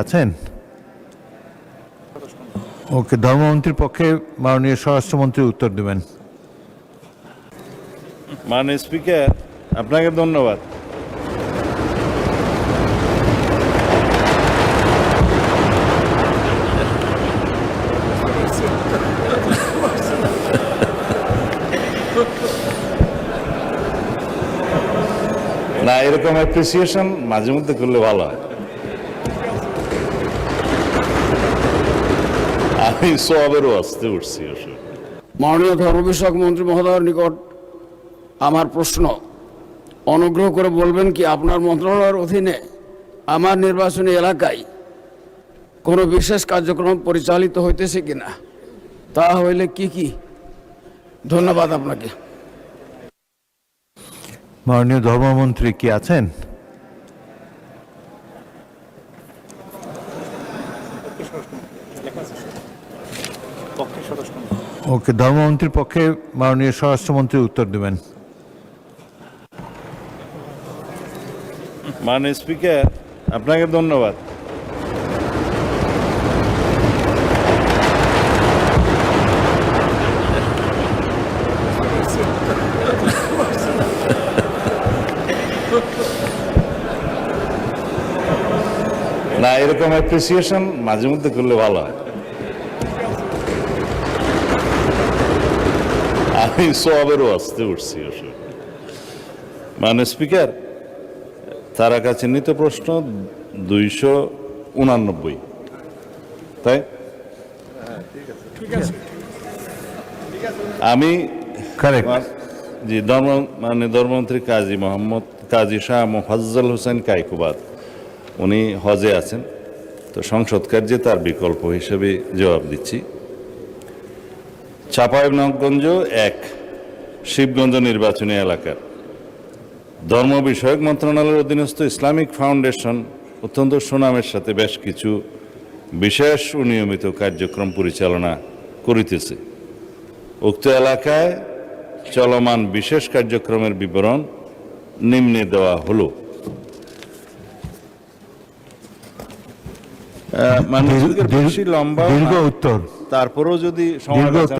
আছেন? ওকে, ধর্মমন্ত্রীর পক্ষে মাননীয় স্বরাষ্ট্রমন্ত্রী উত্তর দেবেন। মাননীয় স্পিকার, আপনাকে ধন্যবাদ। না, এরকম অ্যাপ্রিসিয়েশন মাঝে মধ্যে করলে ভালো হয়। আমি সবেরও আসতে উঠছি। মাননীয় ধর্ম বিষয়ক মন্ত্রী মহোদয়ের নিকট আমার প্রশ্ন, অনুগ্রহ করে বলবেন কি আপনার মন্ত্রণালয়ের অধীনে আমার নির্বাচনী এলাকায় কোনো বিশেষ কার্যক্রম পরিচালিত হইতেছে কিনা, তা হইলে কি কি? ধন্যবাদ আপনাকে। মাননীয় ধর্মমন্ত্রী কি আছেন? ওকে, ধর্মমন্ত্রীর পক্ষে মাননীয় স্বরাষ্ট্রমন্ত্রী উত্তর দেবেন। মাননীয় স্পিকার, আপনাকে ধন্যবাদ। না, এরকম অ্যাপ্রিসিয়েশন মাঝে মধ্যে করলে ভালো হয়। আমি সবেরও আসতে উঠছি। মাননীয় স্পিকার, তারা কাছে চিহ্নিত প্রশ্ন 289, তাই আমি জি মাননীয় ধর্মমন্ত্রী কাজী শাহ মোফাজ্জল হোসেন কায়কোবাদ, উনি হজে আছেন, তো সংসদ কার্যে তার বিকল্প হিসেবে জবাব দিচ্ছি। চাঁপাইনবাবগঞ্জ 1 শিবগঞ্জ নির্বাচনী এলাকার ধর্ম বিষয়ক মন্ত্রণালয়ের অধীনস্থ ইসলামিক ফাউন্ডেশন অত্যন্ত সুনামের সাথে বেশ কিছু বিশেষ ও নিয়মিত কার্যক্রম পরিচালনা করিতেছে। উক্ত এলাকায় চলমান বিশেষ কার্যক্রমের বিবরণ নিম্নে দেওয়া হলো। মানে বেশি লম্বা দীর্ঘ উত্তর, তারপরেও যদি সময়